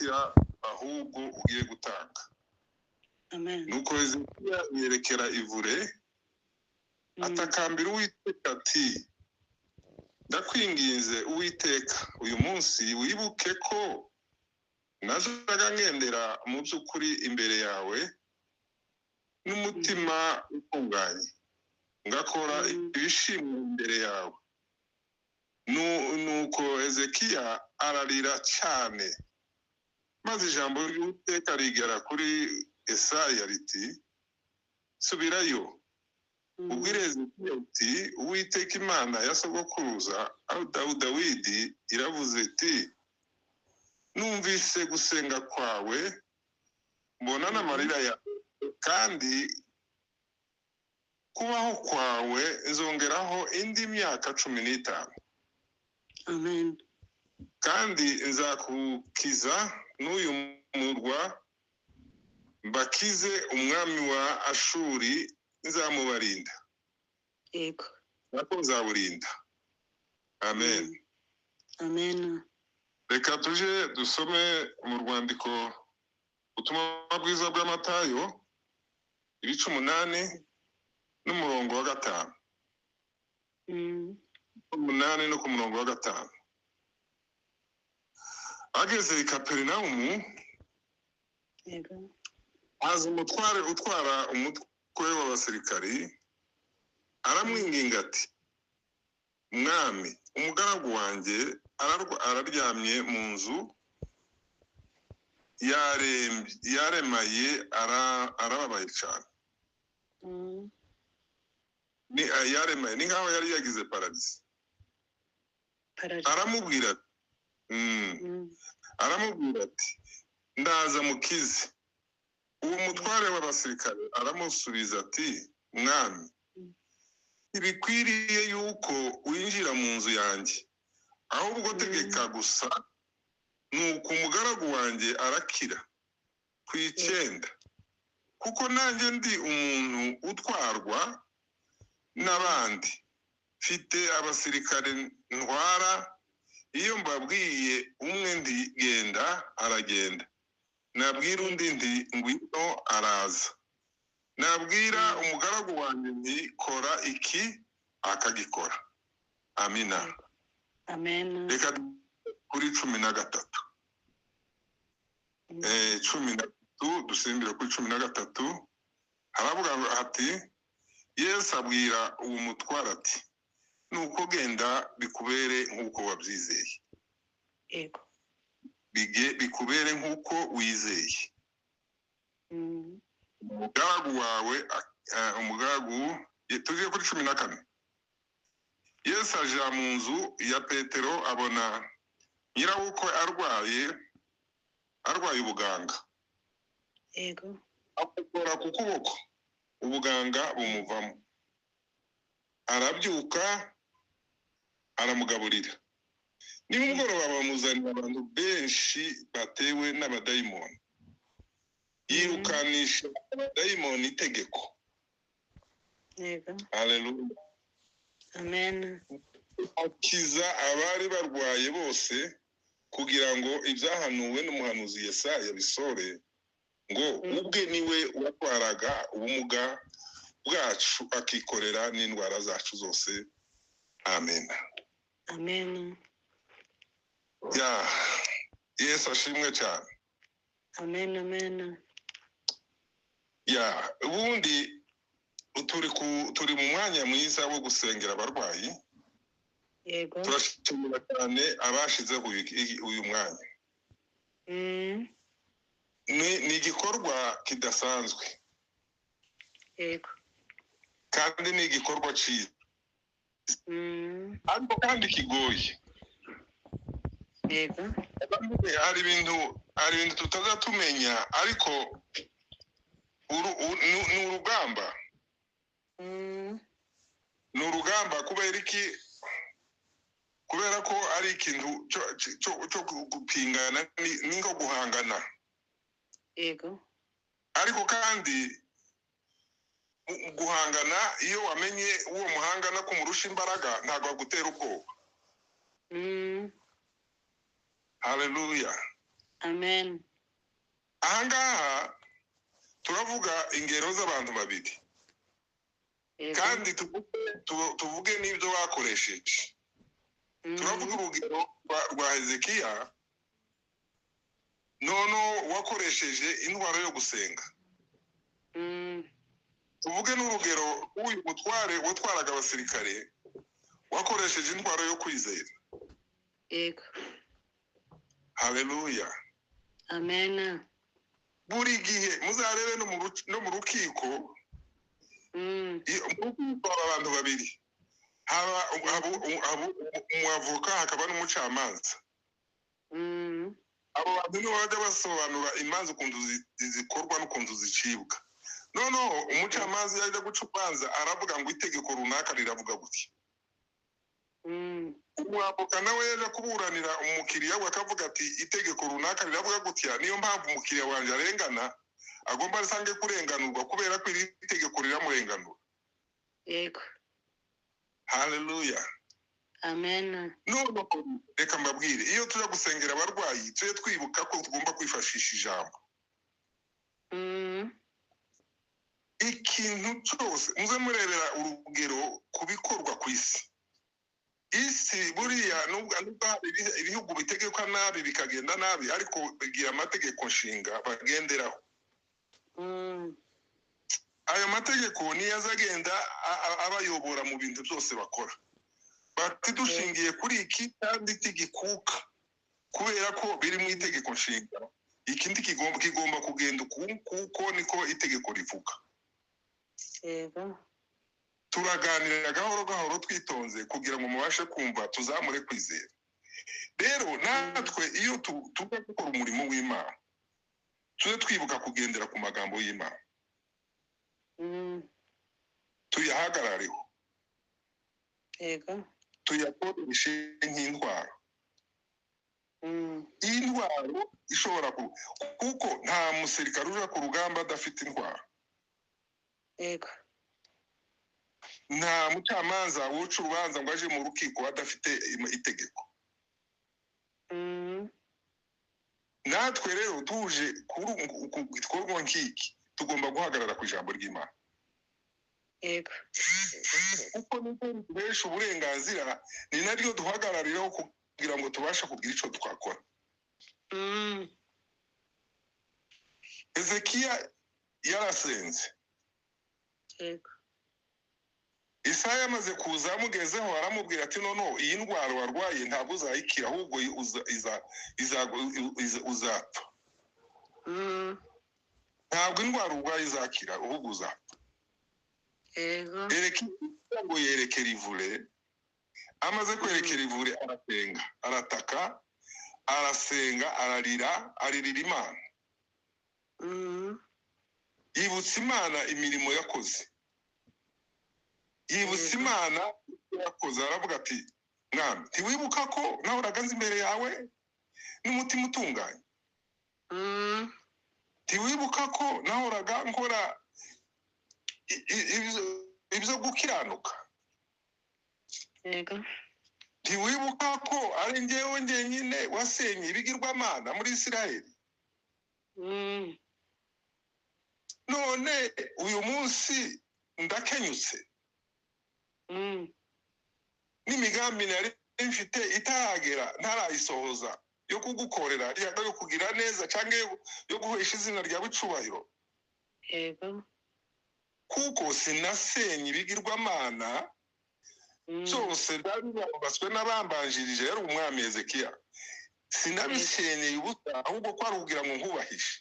urakira ahubwo ugiye gutanga. Amen. Nuko Hezekiya yerekera ivure atakambira Uwiteka ati ndakwinginze Uwiteka uyu munsi wibuke ko nazaga ngendera mu by'ukuri imbere yawe n'umutima utunganye ngakora ibishimwa imbere yawe. Nuko Hezekiya ararira cyane, maze ijambo ry'Uwiteka rigera kuri Yesaya riti subirayo ubwire Hezekiya uti Uwiteka Imana ya sogokuruza Dawidi iravuze iti numvise gusenga kwawe mbona n'amarira yawe kandi kubaho kwawe nzongeraho indi myaka 15. Amen. Kandi nzakukiza n'uyu murwa mbakize umwami wa Ashuri nzamubarinda. Yego. Nako nzaburinda. Amen. Amen. Reka tuje dusome mu rwandiko ubutumwa bwiza bwa Matayo ibice 8 n'umurongo wa 5. 8 no ku murongo wa 5. Ageze i Kaperinaumu, Yego. haza umutware utwara umutwe w'abasirikari aramwinginga ati mwami umugaragu wanjye araryamye mu nzu yaremaye arababaye cyane. Ni yaremaye ni nkaho yari yagize paradizo. Aramubwira ati ndaza mukize. Uwo mutware w'abasirikare aramusubiza ati mwami ibikwiriye yuko winjira mu nzu yanjye, ahubwo tegeka gusa nuko umugaragu wanjye arakira ku 9, kuko nanjye ndi umuntu utwarwa n'abandi, mfite abasirikare ntwara, iyo mbabwiye umwe ndi genda aragenda, nabwira undi ndi ngwino araza, nabwira umugaragu wanjye nti kora iki akagikora. Amina. Amen. Reka kuri 13. 13 dusimbira kuri 13 haravuga hati Yesu abwira uwo mutwara ati nuko genda bikubere nk'uko wabyizeye. Yego. Bikubere nk'uko wizeye. Umugaragu wawe tuje kuri 14. Yesu aja mu nzu ya Petero abona nyirabukwe arwaye ubuganga. Yego. Akora ku kuboko ubuganga bumuvamo, arabyuka aramugaburira. Nimugoroba bamuzanira abantu benshi batewe n'abadayimoni, yirukanisha abadayimoni itegeko. Yego. Haleluya. Amen. Akiza abari barwaye bose kugira ngo ibyahanuwe n'umuhanuzi Yesaya bisore ngo ubwe niwe watwaraga ubumuga bwacu akikorera n'indwara zacu zose. Amen. Amen. Yesu ashimwe cyane. Amen. Amen. Ubundi turi mu mwanya mwiza wo gusengera abarwayi. Yego. Turashimira cyane abashizeho uyu mwanya. Ni igikorwa kidasanzwe. Yego. Kandi ni igikorwa cyiza. Ariko kandi kigoye. Yego. Hari ibintu tutazatumenya, ariko ni urugamba. Ni urugamba kubera ko ari ikintu cyo gupingana n'ingo guhangana. Yego. Ariko kandi guhangana iyo wamenye uwo muhangana kumurusha imbaraga ntabwo agutera ubwoba. Haleluya. Amen. ahangaha turavuga ingero z'abantu babiri Yego. kandi tuvuge n'ibyo bakoresheje. Turavuga urugero rwa Hezekiya noneho wakoresheje intwaro yo gusenga. Tuvuge n'urugero w'uyu mutware watwaraga abasirikare wakoresheje intwaro yo kwizera. Yego. Haleluya. Amen. Buri gihe muzarebe no mu rukiko abantu babiri haba umwavoka hakaba n'umucamanza. Abo bantu nibo bajya basobanura imanza ukuntu zikorwa n'ukuntu zicibwa. Noneho umucamanza yajya guca urubanza aravuga ngo itegeko runaka riravuga gutya. Umwavoka nawe yaje kuburanira umukiriya we akavuga ati itegeko runaka riravuga gutya, niyo mpamvu umukiriya wanjye arengana agomba asange kurenganurwa kubera ko iri tegeko riramurenganura. Yego. Haleluya. Amen. None reka mbabwire, iyo tujya gusengera abarwayi tujye twibuka ko tugomba kwifashisha ijambo. Ikintu cyose muze murebera urugero ku bikorwa ku isi. Isi buriya nubwo ibihugu bitegekwa nabi bikagenda nabi ariko bigira amategeko nshinga bagenderaho. Ayo mategeko niyo azagenda abayobora mu bintu byose bakora. Bati dushingiye kuri iki kandi tigikuka kubera ko biri mu itegeko nshinga. Ikindi kigomba kugenda kuko niko itegeko rivuga. Yego. Turaganira gahoro gahoro twitonze kugira ngo mubashe kumva tuzamure kwizera. Rero natwe iyo tuba gukora umurimo w'Imana tujye twibuka kugendera ku magambo y'Imana. Tuyahagarareho. Yego. Tuyakoreshe nk'intwaro. Iyi ntwaro ishobora kuko nta musirikare uja ku rugamba adafite intwaro. Yego. Nta mucamanza wuca urubanza ngo aje mu rukiko adafite itegeko. Natwe rero tuje ku gikorwa nk'iki tugomba guhagarara ku ijambo ry'Imana. Yego. Kuko nibwo duhesha uburenganzira ni naryo duhagarariraho kugira ngo tubashe kugira icyo twakora. Hezekiya yarasenze. Yego. Isaya amaze kuza amugezeho aramubwira ati noneho iyi ndwara warwaye ntabwo uzayikira ahubwo uzapfa. Ntabwo indwara urwaye izakira ahubwo uzapfa. Yego. Ngo yerekera ivure, amaze kwerekera ivure arasenga, arataka, arasenga, aririra Imana. Yibutsa Imana imirimo yakoze. Yibutsa Imana yakoze aravuga ati mwami ntiwibuka ko nahoraga nzi imbere yawe n'umutima utunganye. Ntiwibuka ko nahoraga nkora ibyo gukiranuka. Yego. Ntiwibuka ko ari njyewe njyenyine wasenye ibigirwamana muri Isiraheli. None uyu munsi ndakenyutse. N'imigambi nari mfite itaragera ntarayisohoza yo kugukorera yo kugira neza cyangwa yo guhesha izina ryawe icubahiro. Yego. Kuko sinasenye ibigirwamana byose byari byabaswe n'abambanjirije yari umwami Hezekiya. Sinabisenyeye ubusa ahubwo ko ari kugira ngo nkubahishe.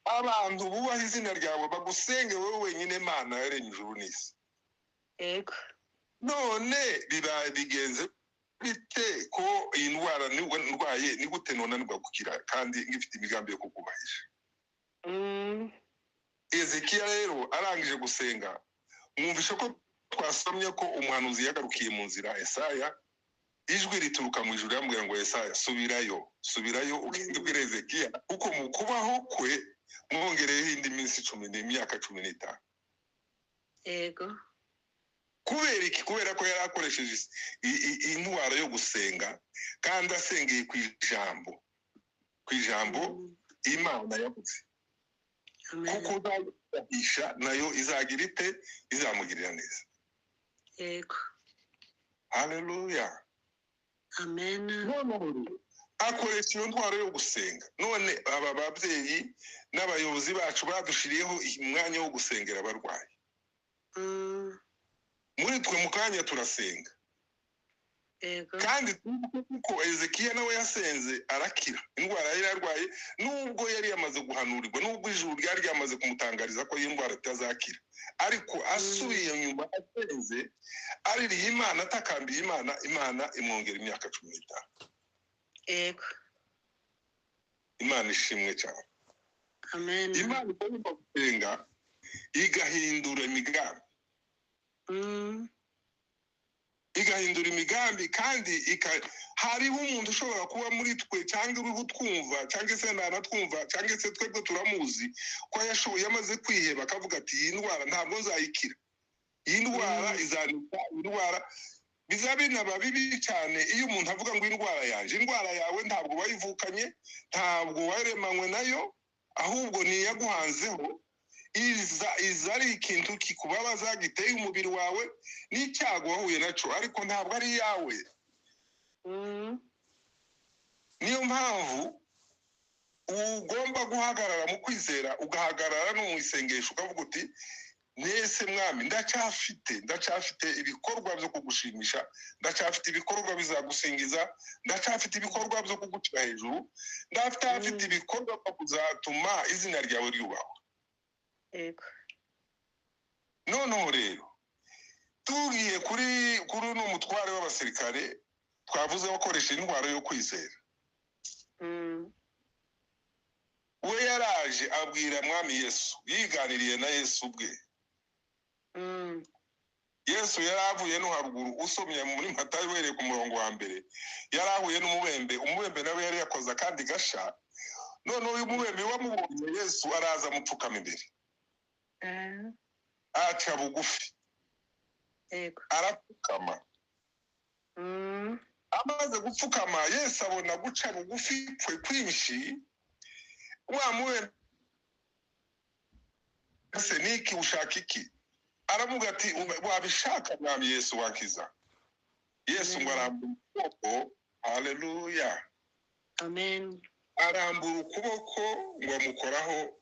Abantu bubaha izina ryawe bagusenge wowe wenyine Mana yaremye ijuru n'isi. Yego. None bigenze bite ko iyi ndwara ndwaye ni gute nonanirwa gukira kandi ngifite imigambi yo kukubahisha. Hezekiya rero arangije gusenga mwumvishe ko twasomye ko umuhanuzi yagarukiye mu nzira Yesaya, ijwi rituruka mu ijuru yamubwira ngo Yesaya subirayo ugende ubwire Hezekiya kuko mu kubaho kwe mwongereyeho indi minsi 10 n'imyaka 15. Yego. Kubera iki? Kubera ko yari akoresheje intwaro yo gusenga kandi asengeye ku ijambo. ku ijambo Imana yavuze kuko uzagisha nayo izagira ite izamugirira neza. Yego. Haleluya. Amen. Akoresha iyo ntwaro yo gusenga. None aba babyeyi n'abayobozi bacu badushiriyeho umwanya wo gusengera abarwayi. Muri twe mu kanya turasenga. Yego. Kandi kuko Ezekiya nawe yasenze arakira indwara yari yarwaye, nubwo yari yamaze guhanurirwa, nubwo ijuru ryari ryamaze kumutangariza ko iyo ndwara itazakira, ariko asubiye nyuma asenze aririye Imana, atakambiye Imana, Imana imwongera imyaka 15. Yego. Imana ishimwe cyane. Amen. Imana igomba gusenga igahindura imigambi. Igahindura imigambi kandi hariho umuntu ushobora kuba muri twe cyangwa uriho twumva cyangwa se ntanatwumva cyangwa se twebwe turamuzi ko yashoboye yamaze kwiheba akavuga ati iyi ndwara ntabwo nzayikira, iyi ndwara izanika, iyi ndwara biza binaba bibi cyane iyo umuntu avuga ngo indwara yaje. Indwara yawe ntabwo wayivukanye, ntabwo waremanywe nayo, ahubwo ni iyaguhanzeho. Iza ari ikintu kikubabaza giteye umubiri wawe n'icyago wahuye naco, ariko ntabwo ari iyawe. Niyo mpamvu ugomba guhagarara mu kwizera, ugahagarara no mu isengesho ukavuga uti nese Mwami ndacyafite ibikorwa byo kugushimisha, ndacyafite ibikorwa bizagusingiza, ndacyafite ibikorwa byo kugucira hejuru, ndacyafite ibikorwa byo kuzatuma izina ryawe ryubahwa. Yego. Noneho rero tugiye kuri uno mutware w'abasirikare twavuze wakoresha indwara yo kwizera. We yaraje abwira Mwami Yesu, yiganiriye na Yesu ubwe. Yesu yaravuye no haruguru, usomye muri Matayo wereye ku murongo wa mbere, yarahuye n'umubembe. Umubembe nawe yari yakoze kandi gasha. Noneho uyu mubembe wamubonye Yesu araza amupfukama imbere, aca bugufi. Yego. Arapfukama. Amaze gupfukama Yesu abona guca bugufi kwe kwinshi. Wa mubembe ese niki ushaka iki? Aravuga ati wabishaka Mwami Yesu wakiza. Yesu ngo arambura ukuboko. Haleluya. Amen. Arambura ukuboko ngo amukoraho,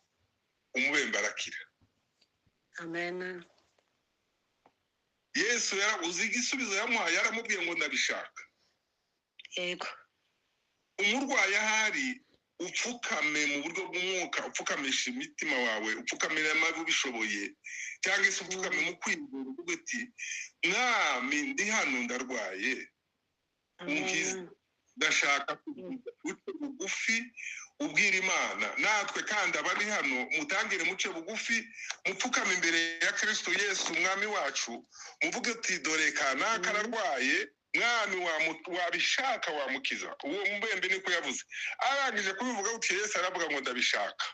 umubembe arakira. Amen. Yesu uzi igisubizo yamuhaye, yaramubwiye ngo ndabishaka. Yego. Umurwayi ahari upfukame mu buryo bw'umwuka, upfukamisha imitima wawe, upfukamira amavi ubishoboye, cyangwa se upfukame mu kwizera uvuga ati Mwami ndi hano ndarwaye, unkize, ndashaka uce bugufi ubwira Imana. Natwe kandi abari hano mutangire muce bugufi, mupfukame imbere ya Kristo Yesu Umwami wacu, muvuge ati dore kanaka ararwaye, Mwami wabishaka wamukiza. Uwo mubembe niko yavuze. Arangije kubivuga uti Yesu aravuga ngo ndabishaka.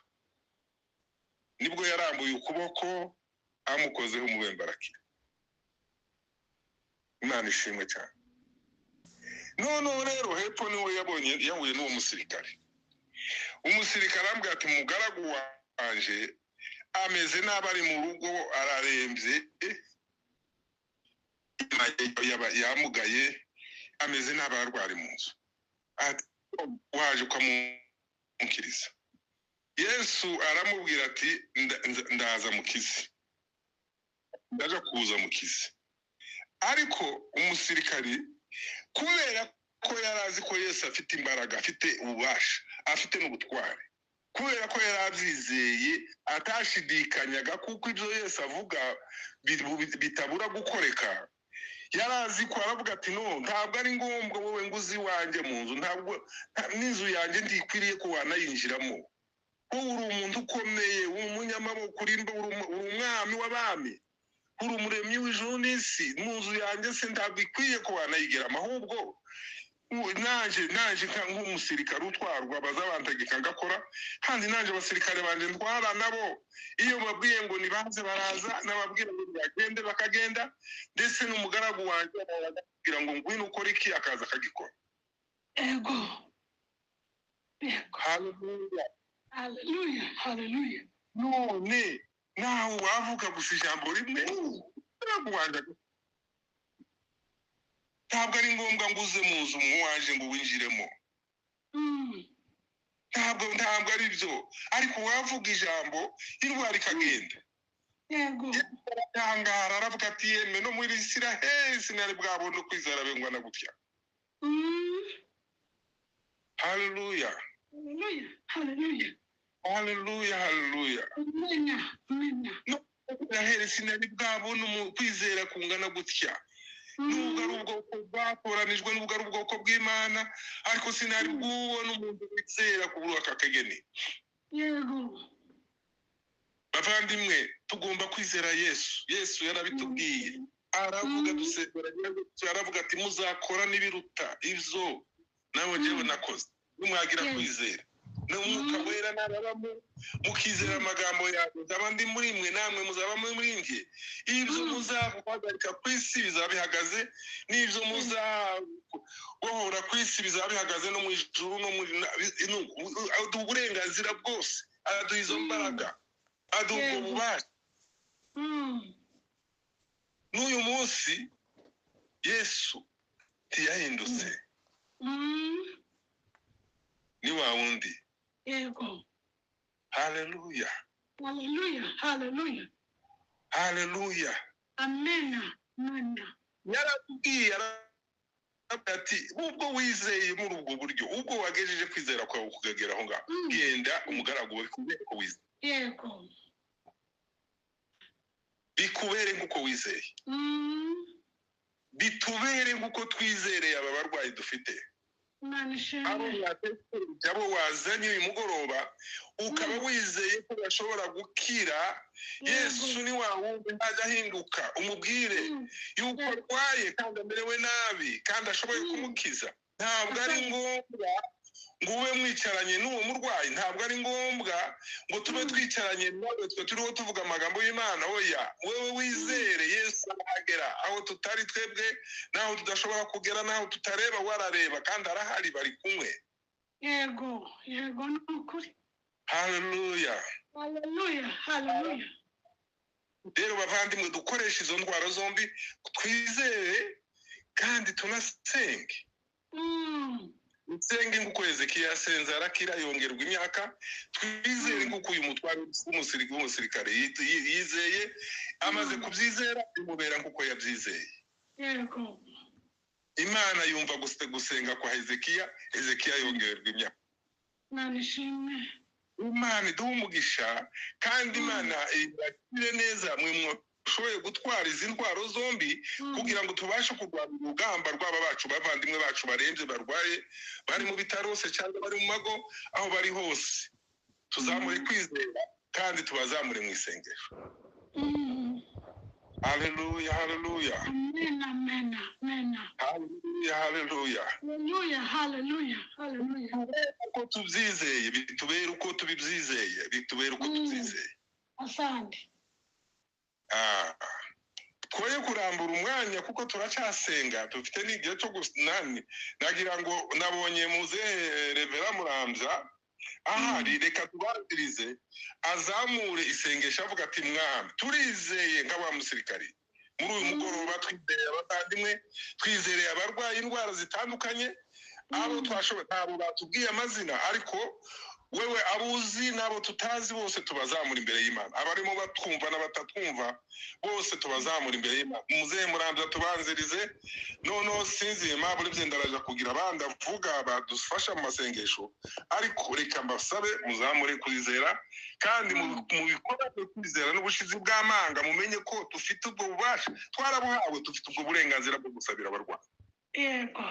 Nibwo yarambuye ukuboko amukozeho, umubembe arakira. Imana ishimwe cyane. Noneho rero hepfo niwe yahuye n'uwo musirikare. Umusirikare arambwira ati umugaragu wanje ameze nabi, ari mu rugo ararembye, yamugaye, ameze nabi, ararwara mu nzu. Ati waje ukamukiriza. Yesu aramubwira ati ndaza mukize, ndaje kuza mukize. Ariko umusirikari kubera ko yarazi ko Yesu afite imbaraga, afite ububasha, afite n'ubutware, kubera ko yarabyizeye atashidikanyaga kuko ibyo Yesu avuga bitabura gukoreka, yarazi ko aravuga ati no, ntabwo ari ngombwa wowe nguzi wanjye mu nzu, ntabwo n'inzu yanjye ndikwiriye ko wanayinjiramo. Wowe uri umuntu ukomeye, uri umunyamaboko, uri umwami w'abami, uri umuremyi w'ijuru n'isi, mu nzu yanjye se ntabwo ikwiye ko wanayigeramo, ahubwo naje nk'umusirikare utwarwa bazabantegeka ngakora, kandi naje abasirikare banje ntwara nabo, iyo babwiye ngo nibanze baraza, nababwira ngo bagende bakagenda, ndetse n'umugaragu wanjye akabwira ngo ngwino ukora iki, akaza akagikora. Ego. haleluya Hallelujah. Hallelujah. none nawe wavuga gusa ijambo rimwe ntabwo ari ngombwa ngo uze mu nzu waje ngo winjiremo ntabwo ari byo ariko wavuga ijambo indwara ikagenda Yego. arangara aravuga ati yemwe no muri Isiraheli sinari bwabona ukwizera bengwana gutya haleluya Hallelujah. Hallelujah. haleluya haleluya Amen. Amen. no Isiraheli sinari bwabona ukwizera kungana gutya nubwo ari ubwoko bwatoranijwe nubwo ari ubwoko bw'Imana ariko sinari bwubona umuntu wizera ku buri aka kageni Yego. bavandimwe tugomba kwizera Yesu yarabitubwiye aravuga aravuga ati muzakora n'ibiruta ibyo nawe njyewe nakoze nimwagira kwizera n'umwuka wera nababamo mukizera amagambo yawe nzaba ndi muri mwe namwe muzaba muri njye ibyo muzaguhagarika ku isi bizaba bihagaze n'ibyo muzabohora ku isi bizaba bihagaze no mu ijuru no muri aduha uburenganzira bwose araduha izo mbaraga aduha ubwo bubasha n'uyu munsi Yesu ntiyahindutse ni wa wundi Yego. haleluya Hallelujah. Hallelujah. haleluya Amen. Amen. yaratubwiye ati ubwo wizeye muri ubwo buryo ubwo wagejeje kwizera kwawe kugagera aho ngaho genda umugaragu we kubera ko wizeye Yego. bikubere nk'uko wizeye bitubere nk'uko twizereye aba barwayi dufite abo wazanye uyu mugoroba ukaba wizeye ko bashobora gukira Yesu ni wa wundi ntajya ahinduka umubwire yuko arwaye kandi amerewe nabi kandi ashoboye kumukiza ntabwo ari ngombwa ngo ube mwicaranye n'uwo murwayi ntabwo ari ngombwa ngo tube twicaranye nawe twe turiho tuvuga amagambo y'Imana oya wewe wizere Yesu arahagera aho tutari twebwe naho tudashobora kugera naho tutareba warareba kandi arahari bari kumwe Yego. Yego ni ukuri. haleluya Hallelujah. Hallelujah. rero bavandimwe dukoresha izo ndwara zombi twizere kandi tunasenge nsenge nk'uko Hezekiya yasenze arakira yongerwa imyaka twizere nk'uko uyu mutware w'umusirikare yizeye amaze kubyizera bimubera nk'uko yabyizeye Yego. Imana yumva gusenga kwa Hezekiya yongerwa imyaka Nanishimwe. Imana iduha umugisha kandi Imana ibagire neza mwe mushoboye gutwara izi ndwara zombi kugira ngo tubashe kurwanya urugamba rw'aba bacu bavandimwe bacu barembye barwaye bari mu bitaro hose cyangwa bari mu mago aho bari hose tuzamure kwizera kandi tubazamure mu isengesho haleluya haleluya Amen. Amen. Amen. haleluya haleluya Hallelujah. Hallelujah. Hallelujah. uko tubyizeye bitubere uko tubibyizeye bitubere uko tubyizeye Asante. twoye kurambura umwanya kuko turacyasenga dufite n'igihe cyo gusinani nagira ngo nabonye muzehe Revera Murambya ahari reka tubanzirize azamure isengesho avuga ati mwami turizeye nk'aba musirikari muri uyu mugoroba twizeye abavandimwe twizereye abarwaye indwara zitandukanye abo twashoboye ntabwo batubwiye amazina ariko wewe abuzi nabo tutazi bose tubazamura imbere y'Imana abarimo batwumva n'abatatwumva bose tubazamura imbere y'Imana muzehe Murambya tubanzirize noneho sinzi mpamvu n'ibyo ndaraja kugira abandi avuga badufasha mu masengesho ariko reka mbasabe muzamure kwizera kandi mu bikorwa byo kwizera n'ubushizi bw'amanga mumenye ko dufite ubwo bubasha twarabuhawe dufite ubwo burenganzira bwo gusabira abarwayi Yego.